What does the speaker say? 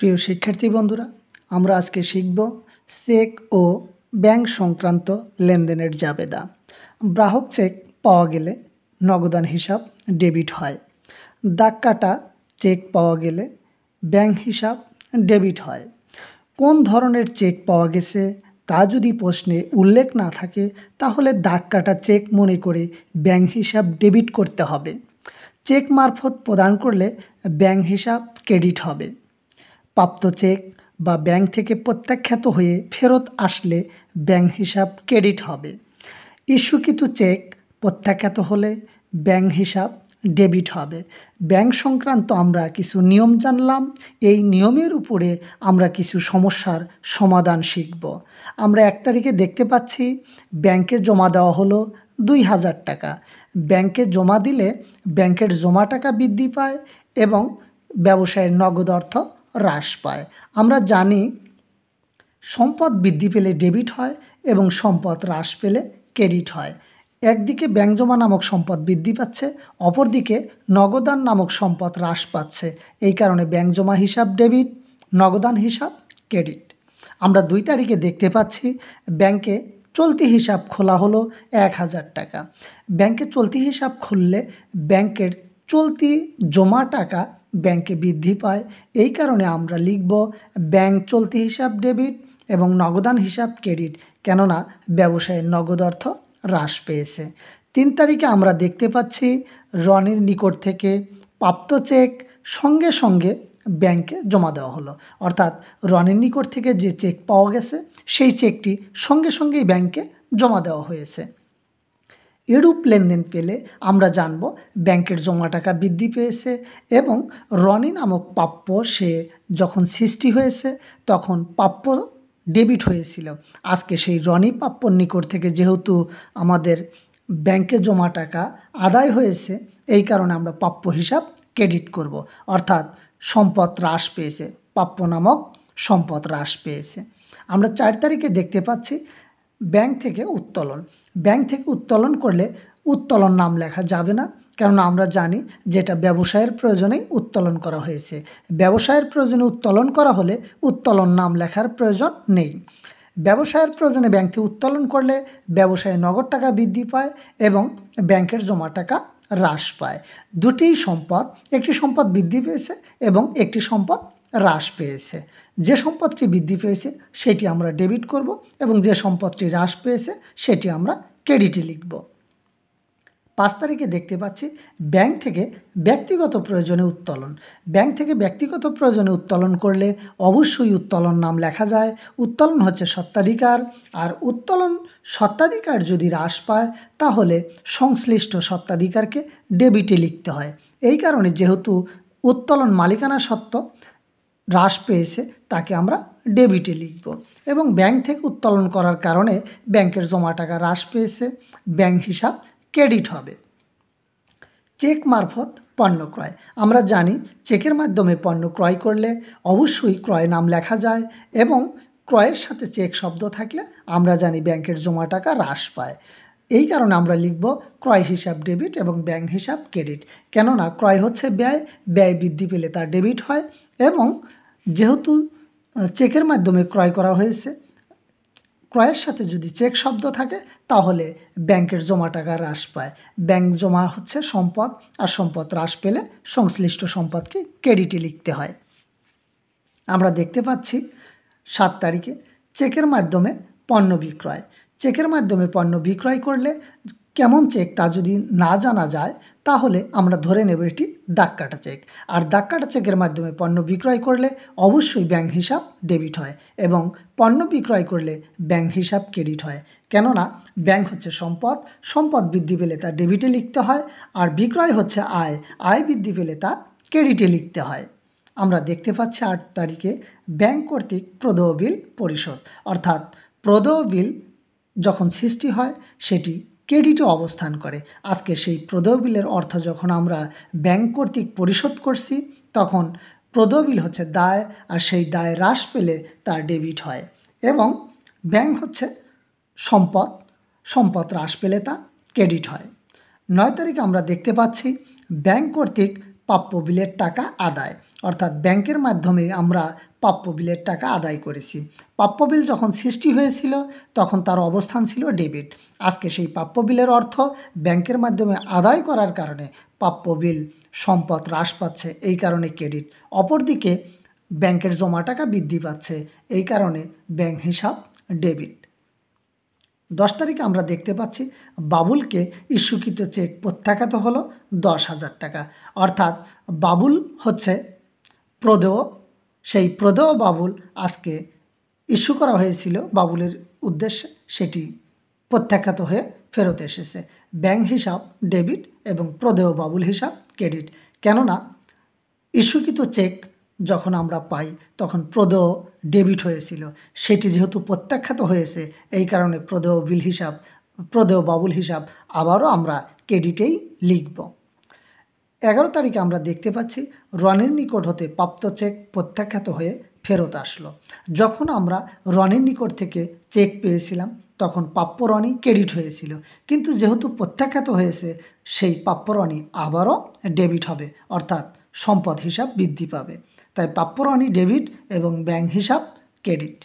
প্রিয় শিক্ষার্থী বন্ধুরা, আমরা আজকে শিখব চেক ও ব্যাংক সংক্রান্ত লেনদেনের জাবেদা। গ্রাহক চেক পাওয়া গেলে নগদান হিসাব ডেবিট হয়। দাগ কাটা চেক পাওয়া গেলে ব্যাংক হিসাব ডেবিট হয়। কোন ধরনের চেক পাওয়া গেছে তা যদি প্রশ্নে উল্লেখ না থাকে তাহলে দাগ কাটা চেক মনে করে ব্যাংক হিসাব ডেবিট করতে হবে। চেক মারফত প্রদান করলে ব্যাংক হিসাব ক্রেডিট হবে। প্রাপ্ত চেক বা ব্যাংক থেকে প্রত্যাখ্যাত হয়ে ফেরত আসলে ব্যাংক হিসাব ক্রেডিট হবে। ইস্যুকৃত চেক প্রত্যাখ্যাত হলে ব্যাংক হিসাব ডেবিট হবে। ব্যাংক সংক্রান্ত আমরা কিছু নিয়ম জানলাম। এই নিয়মের উপরে আমরা কিছু সমস্যার সমাধান শিখব। আমরা 1 তারিখে দেখতে পাচ্ছি ব্যাংকে জমা দেওয়া হলো 2000 টাকা। ব্যাংকে জমা দিলে ব্যাংকের জমা টাকা বৃদ্ধি পায় এবং ব্যবসায়ের নগদ অর্থ হ্রাস পায়। আমরা জানি সম্পদ বৃদ্ধি পেলে ডেবিট হয় এবং সম্পদ হ্রাস পেলে ক্রেডিট হয়। একদিকে ব্যাংক জমা নামক সম্পদ বৃদ্ধি পাচ্ছে, অপরদিকে নগদান নামক সম্পদ হ্রাস পাচ্ছে। এই কারণে ব্যাংক জমা হিসাব ডেবিট, নগদান হিসাব ক্রেডিট। আমরা 2 তারিখে দেখতে পাচ্ছি ব্যাংকে চলতি হিসাব খোলা হলো 1000 টাকা। ব্যাংকে চলতি হিসাব খুললে ব্যাংকের চলতি জমা টাকা ব্যাংকে বৃদ্ধি পায়। এই কারণে আমরা লিখব ব্যাংক চলতি হিসাব ডেবিট এবং নগদান হিসাব ক্রেডিট, কেননা ব্যবসায়ের নগদ অর্থ হ্রাস পেয়েছে। 3 তারিখে আমরা দেখতে পাচ্ছি রনির নিকট থেকে প্রাপ্ত চেক সঙ্গে সঙ্গে ব্যাংকে জমা দেওয়া হলো। অর্থাৎ রনির নিকট থেকে যে চেক পাওয়া গেছে সেই চেকটি সঙ্গে সঙ্গেই ব্যাংকে জমা দেওয়া হয়েছে। এরূপ লেনদেন পেলে আমরা জানব ব্যাংকের জমা টাকা বৃদ্ধি পেয়েছে এবং রনি নামক প্রাপ্য সে যখন সৃষ্টি হয়েছে তখন প্রাপ্য ডেবিট হয়েছিল। আজকে সেই রনি প্রাপ্যর নিকট থেকে যেহেতু আমাদের ব্যাংকে জমা টাকা আদায় হয়েছে, এই কারণে আমরা প্রাপ্য হিসাব ক্রেডিট করব। অর্থাৎ সম্পদ হ্রাস পেয়েছে, প্রাপ্য নামক সম্পদ হ্রাস পেয়েছে। আমরা 4 তারিখে দেখতে পাচ্ছি ব্যাংক থেকে উত্তোলন। ব্যাংক থেকে উত্তোলন করলে উত্তোলন নাম লেখা যাবে না, কারণ আমরা জানি যেটা ব্যবসায়ের প্রয়োজনেই উত্তোলন করা হয়েছে। ব্যবসায়ের প্রয়োজনে উত্তোলন করা হলে উত্তোলন নাম লেখার প্রয়োজন নেই। ব্যবসায়ের প্রয়োজনে ব্যাংক থেকে উত্তোলন করলে ব্যবসায়ে নগদ টাকা বৃদ্ধি পায় এবং ব্যাংকের জমা টাকা হ্রাস পায়। দুটিই সম্পদ, একটি সম্পদ বৃদ্ধি পেয়েছে এবং একটি সম্পদ হ্রাস পেয়েছে। যে সম্পদটি বৃদ্ধি পেয়েছে সেটি আমরা ডেবিট করব এবং যে সম্পদটি হ্রাস পেয়েছে সেটি আমরা ক্রেডিটে লিখব। 5 তারিখে দেখতে পাচ্ছি ব্যাংক থেকে ব্যক্তিগত প্রয়োজনে উত্তোলন। ব্যাংক থেকে ব্যক্তিগত প্রয়োজনে উত্তোলন করলে অবশ্যই উত্তোলন নাম লেখা যায়। উত্তোলন হচ্ছে স্বত্বাধিকার, আর উত্তোলন স্বত্বাধিকার যদি হ্রাস পায় তাহলে সংশ্লিষ্ট স্বত্বাধিকারকে ডেবিটে লিখতে হয়। এই কারণে যেহেতু উত্তোলন মালিকানা সত্ত্ব হ্রাস পেয়েছে তাকে আমরা ডেবিটে লিখব এবং ব্যাংক থেকে উত্তোলন করার কারণে ব্যাংকের জমা টাকা হ্রাস পেয়েছে, ব্যাংক হিসাব ক্রেডিট হবে। চেক মারফত পণ্য ক্রয়। আমরা জানি চেকের মাধ্যমে পণ্য ক্রয় করলে অবশ্যই ক্রয় নাম লেখা যায় এবং ক্রয়ের সাথে চেক শব্দ থাকলে আমরা জানি ব্যাংকের জমা টাকা হ্রাস পায়। এই কারণে আমরা লিখব ক্রয় হিসাব ডেবিট এবং ব্যাংক হিসাব ক্রেডিট, কেননা ক্রয় হচ্ছে ব্যয়, ব্যয় বৃদ্ধি পেলে তা ডেবিট হয় এবং যেহেতু চেকের মাধ্যমে ক্রয় করা হয়েছে, ক্রয়ের সাথে যদি চেক শব্দ থাকে তাহলে ব্যাংকের জমা টাকা হ্রাস পায়। ব্যাংক জমা হচ্ছে সম্পদ, আর সম্পদ হ্রাস পেলে সংশ্লিষ্ট সম্পদকে ক্রেডিটে লিখতে হয়। আমরা দেখতে পাচ্ছি 7 তারিখে চেকের মাধ্যমে পণ্য বিক্রয়। চেকের মাধ্যমে পণ্য বিক্রয় করলে কেমন চেক তা যদি না জানা যায় তাহলে আমরা ধরে নেব এটি দাগ কাটা চেক। আর দাগ কাটা চেকের মাধ্যমে পণ্য বিক্রয় করলে অবশ্যই ব্যাংক হিসাব ডেবিট হয় এবং পণ্য বিক্রয় করলে ব্যাংক হিসাব ক্রেডিট হয়, কেননা ব্যাংক হচ্ছে সম্পদ, সম্পদ বৃদ্ধি পেলে তা ডেবিটে লিখতে হয়, আর বিক্রয় হচ্ছে আয়, আয় বৃদ্ধি পেলে তা ক্রেডিটে লিখতে হয়। আমরা দেখতে পাচ্ছি 8 তারিখে ব্যাংক কর্তৃক প্রদেয় বিল পরিশোধ। অর্থাৎ প্রদেয় বিল যখন সৃষ্টি হয় সেটি ক্রেডিটে অবস্থান করে। আজকে সেই প্রদেয় বিলের অর্থ যখন আমরা ব্যাংক কর্তৃক পরিশোধ করছি তখন প্রদেয় বিল হচ্ছে দায়, আর সেই দায় হ্রাস পেলে তা ডেবিট হয় এবং ব্যাংক হচ্ছে সম্পদ, সম্পদ হ্রাস পেলে তা ক্রেডিট হয়। 9 তারিখে আমরা দেখতে পাচ্ছি ব্যাংক কর্তৃক প্রাপ্য বিলের টাকা আদায়, অর্থাৎ ব্যাংকের মাধ্যমে আমরা প্রাপ্য বিলের টাকা আদায় করেছি। প্রাপ্য বিল যখন সৃষ্টি হয়েছিল তখন তার অবস্থান ছিল ডেবিট। আজকে সেই প্রাপ্য বিলের অর্থ ব্যাংকের মাধ্যমে আদায় করার কারণে প্রাপ্য বিল সম্পদ হ্রাস পাচ্ছে, এই কারণে ক্রেডিট। অপরদিকে ব্যাংকের জমা টাকা বৃদ্ধি পাচ্ছে, এই কারণে ব্যাংক হিসাব ডেবিট। 10 তারিখে আমরা দেখতে পাচ্ছি বাবুলকে ইস্যুকৃত চেক প্রত্যাখ্যাত হলো 10,000 টাকা। অর্থাৎ বাবুল হচ্ছে প্রদেয়, সেই প্রদেয় বাবুল আজকে ইস্যু করা হয়েছিল বাবুলের উদ্দেশ্যে, সেটি প্রত্যাখ্যাত হয়ে ফেরত এসেছে। ব্যাংক হিসাব ডেবিট এবং প্রদেয় বাবুল হিসাব ক্রেডিট। কেননা ইস্যুকৃত চেক যখন আমরা পাই তখন প্রদেয় ডেবিট হয়েছিল, সেটি যেহেতু প্রত্যাখ্যাত হয়েছে এই কারণে প্রদেয় বাবুল হিসাব আবারও আমরা ক্রেডিটেই লিখব। 11 তারিখে আমরা দেখতে পাচ্ছি রনির নিকট হতে প্রাপ্ত চেক প্রত্যাখ্যাত হয়ে ফেরত আসলো। যখন আমরা রনির নিকট থেকে চেক পেয়েছিলাম তখন প্রাপ্য রনি ক্রেডিট হয়েছিল, কিন্তু যেহেতু প্রত্যাখ্যাত হয়েছে সেই প্রাপ্য রনি আবারও ডেবিট হবে, অর্থাৎ সম্পদ হিসাব বৃদ্ধি পাবে। তাই প্রাপ্য রনি ডেবিট এবং ব্যাংক হিসাব ক্রেডিট।